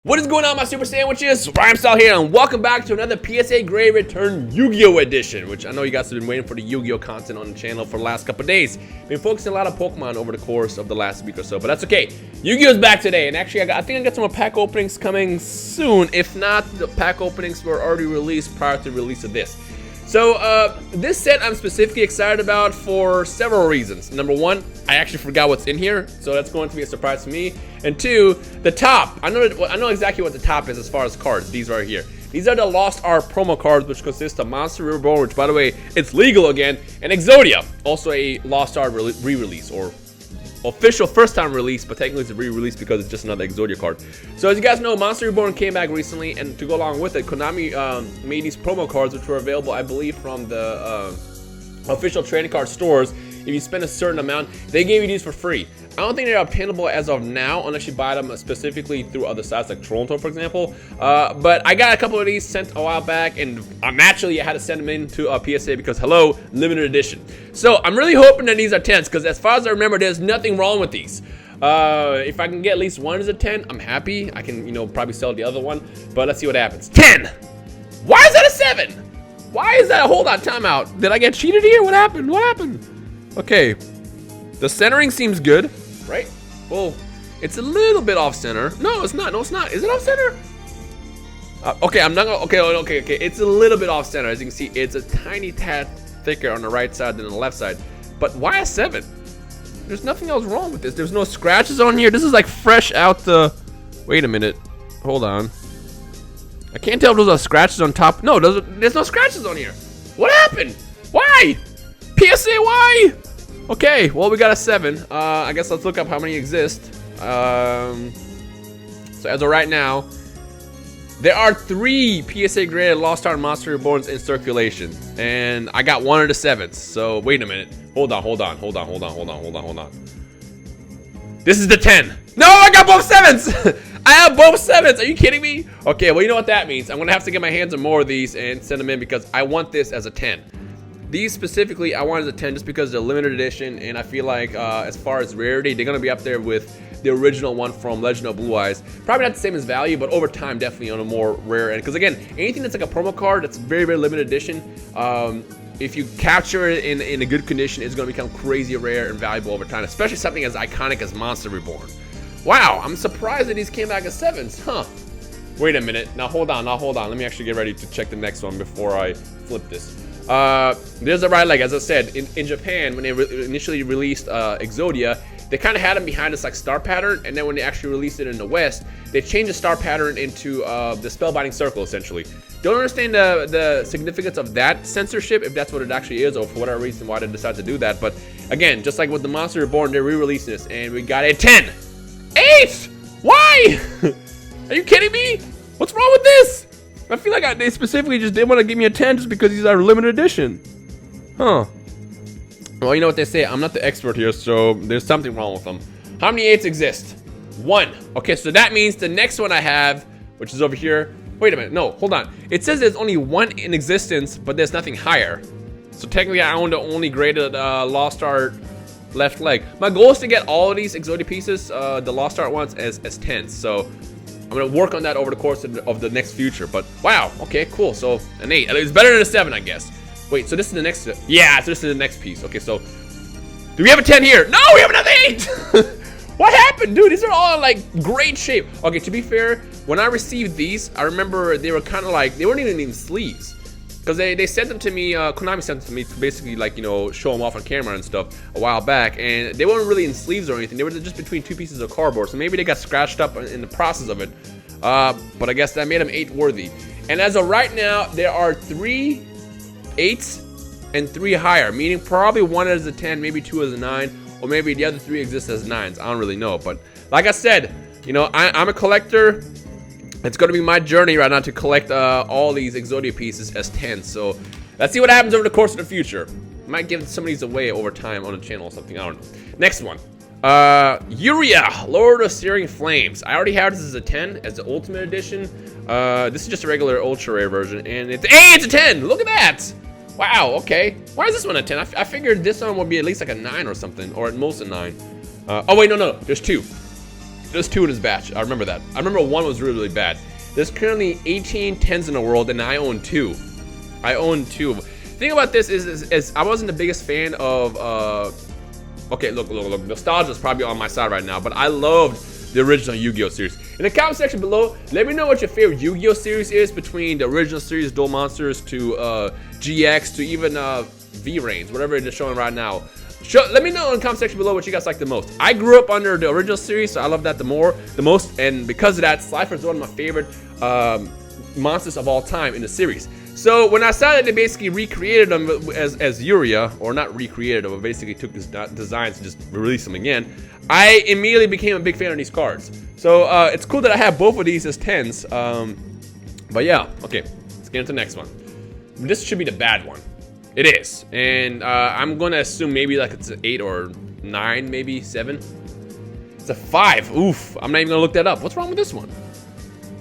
What is going on, my super sandwiches? Rhymestyle here, and welcome back to another PSA Graded Return Yu-Gi-Oh edition, which I know you guys have been waiting for the Yu-Gi-Oh content on the channel for the last couple of days. Been focusing a lot on Pokemon over the course of the last week or so, but that's okay. Yu-Gi-Oh's back today, and actually I think I got some more pack openings coming soon. If not, the pack openings were already released prior to the release of this. So, this set I'm specifically excited about for several reasons. Number one, I actually forgot what's in here, so that's going to be a surprise to me. And two, the top. I know exactly what the top is as far as cards. These right here. These are the Lost Art promo cards, which consist of Monster Reborn, which, by the way, it's legal again, and Exodia, also a Lost Art re-release, or official first-time release, but technically it's a re-release because it's just another Exodia card. So as you guys know, Monster Reborn came back recently, and to go along with it, Konami made these promo cards, which were available, I believe, from the official trading card stores. If you spend a certain amount, they gave you these for free. I don't think they're obtainable as of now, unless you buy them specifically through other sites like Toronto, for example. But I got a couple of these sent a while back, and naturally I had to send them in to PSA because, hello, limited edition. So I'm really hoping that these are 10s, because as far as I remember, there's nothing wrong with these. If I can get at least one as a 10, I'm happy. I can, probably sell the other one, but let's see what happens. 10! Why is that a 7? Why is that? Hold on, timeout. Did I get cheated here? What happened? What happened? Okay, the centering seems good, right? Well, it's a little bit off center. No, it's not. No, it's not. Is it off center? Okay, I'm not gonna. Okay. It's a little bit off center. As you can see, it's a tiny tad thicker on the right side than on the left side. But why a 7? There's nothing else wrong with this. There's no scratches on here. This is like fresh out the. Wait a minute. Hold on. I can't tell if those are scratches on top. No, there's no scratches on here. What happened? Why? PSA, why? Okay, well, we got a 7. I guess let's look up how many exist. So as of right now, there are 3 PSA Graded Lost Art Monster Reborns in circulation, and I got one of the 7s. So wait a minute. Hold on. This is the 10. No, I got both 7s. I have both 7s. Are you kidding me? Okay, well, you know what that means. I'm gonna have to get my hands on more of these and send them in because I want this as a 10. These specifically, I wanted as a 10 just because they're limited edition, and I feel like as far as rarity, they're gonna be up there with the original one from Legend of Blue Eyes. Probably not the same as value, but over time, definitely on a more rare end. Because again, anything that's like a promo card that's very, very limited edition, if you capture it in a good condition, it's gonna become crazy rare and valuable over time, especially something as iconic as Monster Reborn. Wow, I'm surprised that these came back as 7s, huh? Wait a minute, now hold on. Let me actually get ready to check the next one before I flip this. There's the right leg. As I said, in Japan, when they initially released Exodia, they kind of had them behind this like star pattern, and then when they actually released it in the West, they changed the star pattern into the spellbinding circle, essentially. Don't understand the significance of that censorship, if that's what it actually is, or for whatever reason why they decided to do that. But again, just like with the Monster Reborn, they're re-releasing this, and we got a 10. 8! Why? Are you kidding me? What's wrong with this? I feel like they specifically just didn't want to give me a 10 just because these are limited edition. Huh. Well, you know what they say. I'm not the expert here, so there's something wrong with them. How many 8s exist? 1. Okay, so that means the next one I have, which is over here. Wait a minute. No, hold on. It says there's only 1 in existence, but there's nothing higher. So technically, I own the only graded Lost Art left leg. My goal is to get all of these Exodia pieces, the Lost Art ones, as 10s. So I'm gonna work on that over the course of the next future, but wow, okay, cool. So an 8, it's better than a 7, I guess. Wait, so this is the next, yeah, so this is the next piece. Okay, so do we have a 10 here? No, we have another 8. What happened, dude? These are all in like great shape. Okay, to be fair, when I received these, I remember they were kind of like, they weren't even in sleeves. Because they sent them to me, Konami sent them to me to basically like, show them off on camera and stuff a while back. And they weren't really in sleeves or anything. They were just between 2 pieces of cardboard. So maybe they got scratched up in the process of it. But I guess that made them 8 worthy. And as of right now, there are 3 8s and 3 higher. Meaning probably 1 as a 10, maybe 2 as a 9. Or maybe the other 3 exist as 9s. I don't really know. But like I said, I'm a collector. It's going to be my journey right now to collect all these Exodia pieces as 10s. So let's see what happens over the course of the future. Might give some of these away over time on the channel or something. I don't know. Next one. Uria, Lord of Searing Flames. I already have this as a 10 as the Ultimate Edition. This is just a regular ultra rare version. And it's a 10. Look at that. Wow, okay. Why is this one a 10? I figured this one would be at least like a 9 or something. Or at most a 9. Oh, wait, no. There's 2. There's 2 in this batch. I remember that. I remember 1 was really, really bad. There's currently 18 10s in the world, and I own 2. I own 2. The thing about this is I wasn't the biggest fan of, okay, look. Nostalgia is probably on my side right now, but I loved the original Yu-Gi-Oh series. In the comment section below, let me know what your favorite Yu-Gi-Oh series is, between the original series, Duel Monsters, to GX, to even V-Reigns, whatever it is showing right now. Let me know in the comment section below what you guys like the most. I grew up under the original series, so I love that the most, and because of that, Slifer is one of my favorite monsters of all time in the series. So when I saw that they basically recreated them as Uria, or not recreated them, but basically took his designs and just released them again, I immediately became a big fan of these cards. So it's cool that I have both of these as 10s. But yeah, okay, let's get into the next one. This should be the bad one. It is, and I'm gonna assume maybe like it's an 8 or 9, maybe 7. It's a 5. Oof, I'm not even gonna look that up. What's wrong with this one?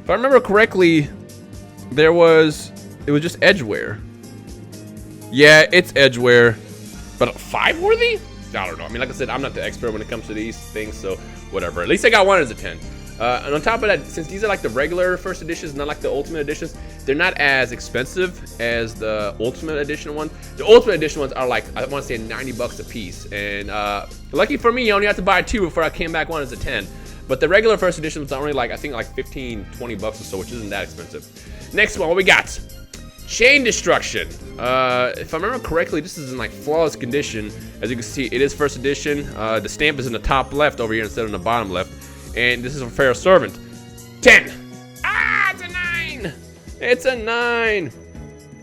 If I remember correctly, it was just edgeware. Yeah, it's edgeware, but 5 worthy? I don't know. I mean, like I said, I'm not the expert when it comes to these things, so whatever. At least I got one as a 10. And on top of that, since these are like the regular first editions, not like the ultimate editions, they're not as expensive as the ultimate edition ones. The ultimate edition ones are like, I want to say $90 a piece. And lucky for me, you only have to buy 2 before I came back one as a 10. But the regular first edition was only like, I think like 15, 20 bucks or so, which isn't that expensive. Next one, what we got? Chain Destruction. If I remember correctly, this is in like flawless condition. As you can see, it is first edition. The stamp is in the top left over here instead of in the bottom left. And this is a fair servant. 10. Ah, it's a 9. It's a 9.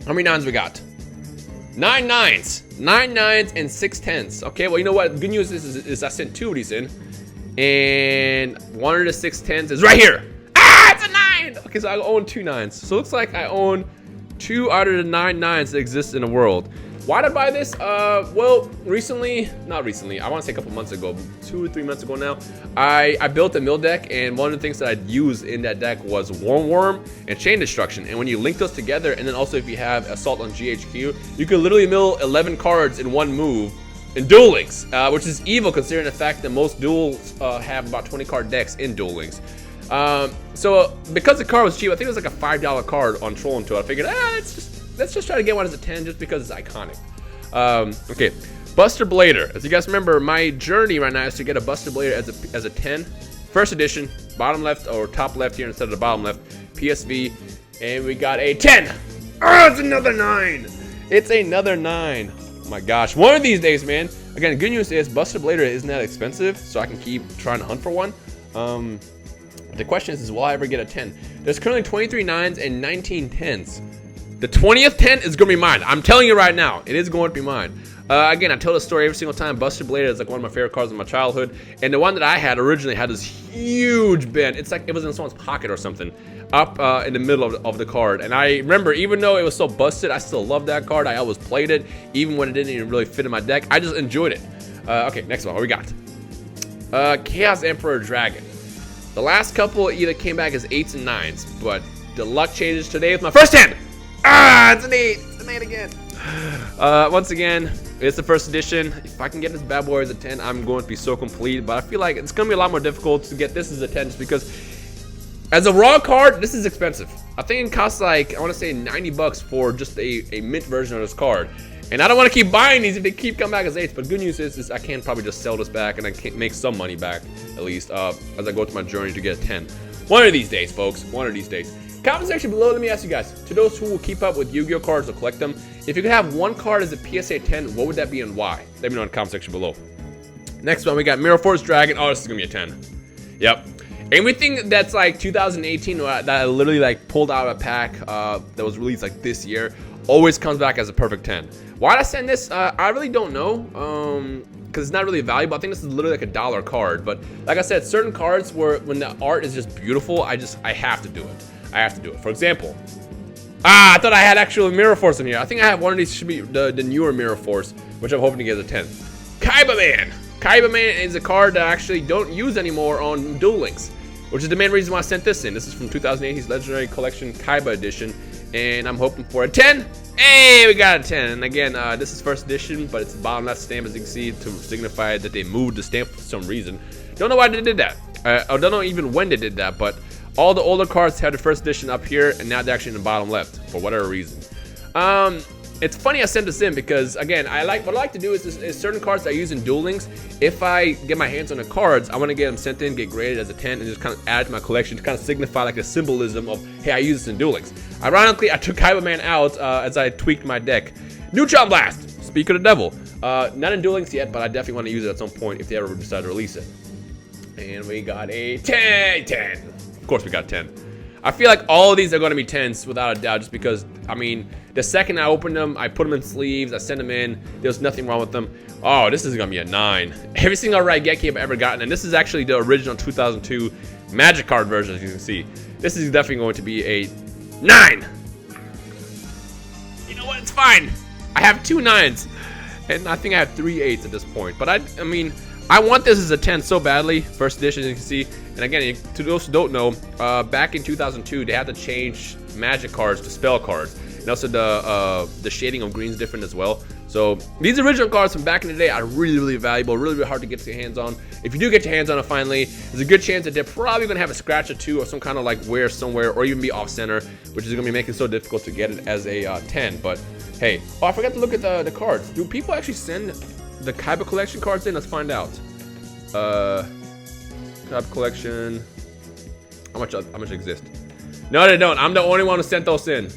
How many 9s we got? 9 9s. 9 9s and 6 10s. Okay, well, you know what? Good news is I sent 2 of these in. And one of the 6 10s is right here. Ah, it's a 9. Okay, so I own 2 9s. So it looks like I own 2 out of the 9 9s that exist in the world. Why did I buy this? Well, not recently, I want to say a couple months ago, 2 or 3 months ago now, I built a mill deck, and one of the things that I'd use in that deck was Worm and Chain Destruction. And when you link those together, and then also if you have Assault on GHQ, you can literally mill 11 cards in one move in Duel Links, which is evil considering the fact that most duels have about 20 card decks in Duel Links. So because the card was cheap, I think it was like a $5 card on Troll Into It. I figured, let's just try to get one as a 10 just because it's iconic. Okay, Buster Blader. As you guys remember, my journey right now is to get a Buster Blader as a 10. First edition, bottom left or top left here instead of the bottom left. PSV, and we got a 10. Oh, it's another 9. It's another 9. Oh my gosh, one of these days, man. Again, the good news is Buster Blader isn't that expensive, so I can keep trying to hunt for one. The question is will I ever get a 10? There's currently 23 9s and 19 10s. The 20th 10 is going to be mine. I'm telling you right now, it is going to be mine. Again, I tell the story every single time. Buster Blader is like one of my favorite cards in my childhood. And the one that I had originally had this huge bend. It's like it was in someone's pocket or something up in the middle of the card. And I remember, even though it was so busted, I still loved that card. I always played it, even when it didn't even really fit in my deck. I just enjoyed it. Okay, next one. What we got? Chaos Emperor Dragon. The last couple either came back as 8s and 9s, but the luck changes today with my first 10. Ah, it's an 8. It's an 8 again. Once again, it's the first edition. If I can get this bad boy as a 10, I'm going to be so complete. But I feel like it's going to be a lot more difficult to get this as a 10 just because as a raw card, this is expensive. I think it costs like, I want to say 90 bucks for just a mint version of this card. And I don't want to keep buying these if they keep coming back as 8s. But good news is I can probably just sell this back and I can make some money back, at least, as I go through my journey to get a 10. One of these days, folks. One of these days. Comment section below, let me ask you guys, to those who will keep up with Yu-Gi-Oh cards or collect them, if you could have one card as a PSA 10, what would that be and why? Let me know in the comment section below. Next one, we got Mirror Force Dragon. Oh, this is going to be a 10. Yep. Everything that's like 2018 that I literally like pulled out of a pack that was released like this year always comes back as a perfect 10. Why did I send this? I really don't know. Because it's not really valuable. I think this is literally like $1 card. But like I said, certain cards where when the art is just beautiful, I have to do it. I have to do it. For example, I thought I had actual Mirror Force in here. I think I have one of these, should be the newer Mirror Force, which I'm hoping to get as a 10. Kaiba Man. Kaiba Man is a card that I actually don't use anymore on Duel Links, which is the main reason why I sent this in. This is from 2008's Legendary Collection Kaiba Edition, and I'm hoping for a 10. Hey, we got a 10. And again, this is first edition, but it's the bottom left stamp, as you can see, to signify that they moved the stamp for some reason. Don't know why they did that. I don't know even when they did that, but all the older cards had the first edition up here, and now they're actually in the bottom left for whatever reason. It's funny I sent this in because, again, what I like to do is certain cards that I use in Duel Links, if I get my hands on the cards, I want to get them sent in, get graded as a 10, and just kind of add to my collection to kind of signify like the symbolism of, hey, I use this in Duel Links. Ironically, I took Kaiba Man out as I tweaked my deck. Neutron Blast! Speak of the devil. Not in Duel Links yet, but I definitely want to use it at some point if they ever decide to release it. And we got a 10. Of course we got 10. I feel like all of these are going to be 10s without a doubt, just because, I mean, the second I open them, I put them in sleeves, I send them in, there's nothing wrong with them. Oh, this is going to be a 9. Every single Raigeki I've ever gotten, and this is actually the original 2002 Magic card version, as you can see. This is definitely going to be a 9. You know what? It's fine. I have 2 9s, and I think I have 3 8s at this point. But I mean, I want this as a 10 so badly. First edition, as you can see. And again, to those who don't know, back in 2002, they had to change Magic cards to spell cards. And also the shading of green is different as well. So these original cards from back in the day are really, really valuable, really, really hard to get your hands on. If you do get your hands on it finally, there's a good chance that they're probably going to have a scratch or two or some kind of like wear somewhere, or even be off center, which is going to be making it so difficult to get it as a 10. But hey, oh, I forgot to look at the cards. Do people actually send the Kaiba collection cards in? Let's find out. Kaiba collection. How much exist? No, they don't. I'm the only one who sent those in.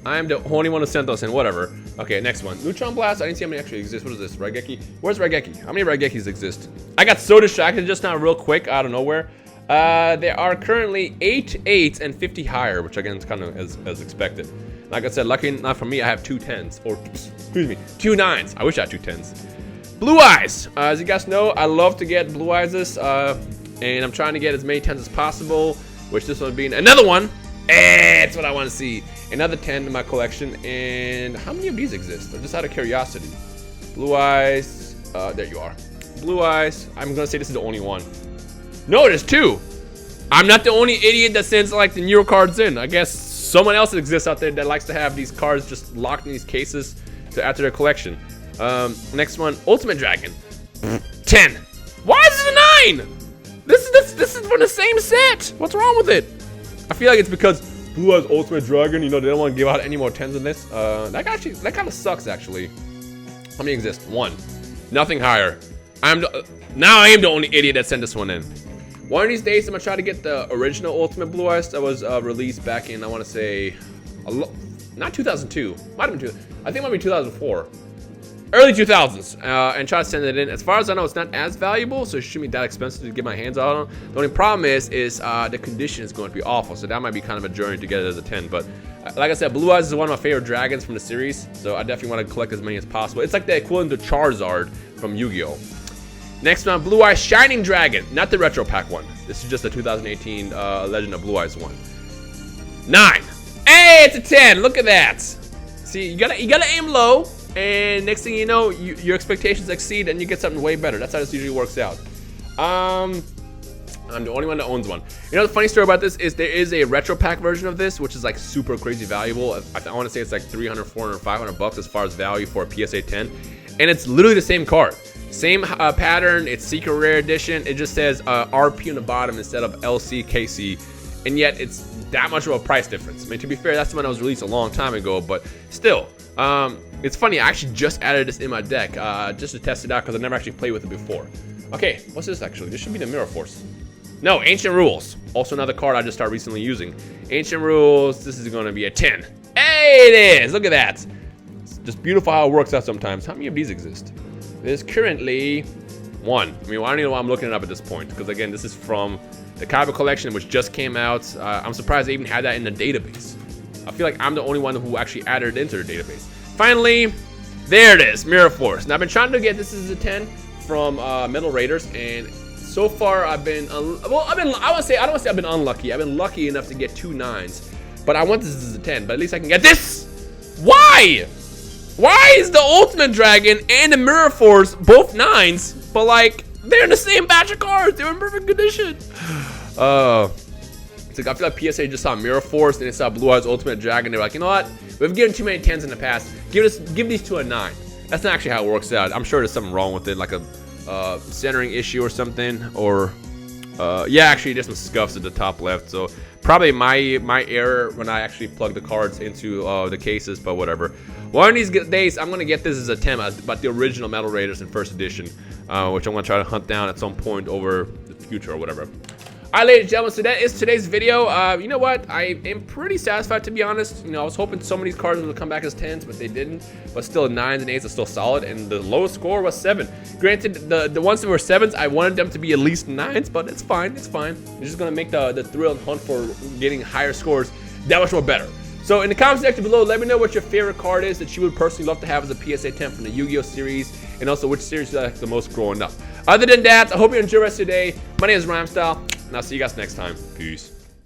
I am the only one who sent those in. Whatever. Okay, next one. Neutron Blast. I didn't see how many actually exist. What is this? Raigeki? Where's Raigeki? How many Raigekis exist? I got so distracted just now, real quick, out of nowhere. There are currently 8 8s and 50 higher, which again is kind of as expected. Like I said, lucky enough for me, I have 2 10s, or excuse me, 2 9s. I wish I had 2 10s. Blue Eyes. As you guys know, I love to get Blue Eyes and I'm trying to get as many 10s as possible, which this one being another one. That's what I want to see. Another 10 in my collection. And how many of these exist? Just out of curiosity. Blue Eyes. There you are. Blue Eyes. I'm going to say this is the only one. No, there's 2. I'm not the only idiot that sends like the Neuro cards in. I guess someone else exists out there that likes to have these cards just locked in these cases to add to their collection. Next one, Ultimate Dragon. 10. Why is it a 9? This is from the same set. What's wrong with it? I feel like it's because Blue Eyes Ultimate Dragon, you know, they don't want to give out any more 10s than this. That kind of sucks actually. How many exist? 1. Nothing higher. Now I am the only idiot that sent this one in. One of these days I'm gonna try to get the original Ultimate Blue Eyes that was released back in, I want to say, not 2002. Might have been I think it might be 2004. Early 2000s, and try to send it in. As far as I know, it's not as valuable, so it shouldn't be that expensive to get my hands on. The only problem is the condition is going to be awful, so that might be kind of a journey to get it as a 10. But like I said, Blue Eyes is one of my favorite dragons from the series, so I definitely want to collect as many as possible. It's like the equivalent to Charizard from Yu-Gi-Oh! Next one, Blue Eyes Shining Dragon, not the retro pack one. This is just the 2018 Legend of Blue Eyes one. 9. Hey, it's a 10. Look at that. See, you gotta aim low. And next thing you know, your expectations exceed and you get something way better. That's how this usually works out. I'm the only one that owns one. You know, the funny story about this is there is a retro pack version of this, which is like super crazy valuable. I want to say it's like 300, 400, 500 bucks as far as value for a PSA 10. And it's literally the same card. Same pattern. It's secret rare edition. It just says RP on the bottom instead of LCKC. And yet it's that much of a price difference. I mean, to be fair, that's the one that was released a long time ago, but still. It's funny, I actually just added this in my deck just to test it out because I never actually played with it before. Okay, what's this actually? This should be the Mirror Force. No, Ancient Rules. Also another card I just started recently using. Ancient Rules, this is going to be a 10. Hey, it is! Look at that. It's just beautiful how it works out sometimes. How many of these exist? There's currently 1. I mean, I don't even know why I'm looking it up at this point because, again, this is from the Kaiba collection, which just came out. I'm surprised they even had that in the database. I feel like I'm the only one who actually added it into the database. Finally, there it is, Mirror Force. Now I've been trying to get this as a 10 from Metal Raiders, and so far I've been I don't want to say I've been unlucky. I've been lucky enough to get 2 9s, but I want this as a 10. But at least I can get this. Why? Why is the Ultimate Dragon and the Mirror Force both 9s, but like they're in the same batch of cards? They're in perfect condition. It's like I feel like PSA just saw Mirror Force and they saw Blue Eyes Ultimate Dragon. They're like, you know what? We've given too many 10s in the past. Give these 2 a 9. That's not actually how it works out. I'm sure there's something wrong with it, like a centering issue or something, or Yeah, actually, there's some scuffs at the top left, so probably my error when I actually plug the cards into the cases, but whatever. One of these days, I'm gonna get this as a 10 about the original Metal Raiders in first edition, which I'm gonna try to hunt down at some point over the future or whatever. All right, ladies and gentlemen, so that is today's video. You know what? I am pretty satisfied, to be honest. You know, I was hoping some of these cards would come back as 10s, but they didn't. But still, 9s and 8s are still solid, and the lowest score was 7. Granted, the ones that were 7s, I wanted them to be at least 9s, but it's fine. It's fine. It's just gonna make the thrill and hunt for getting higher scores that much more better. So in the comment section below, let me know what your favorite card is that you would personally love to have as a PSA 10 from the Yu-Gi-Oh series, and also which series you like the most growing up. Other than that, I hope you enjoy the rest of your day. My name is Rhymestyle, and I'll see you guys next time. Peace.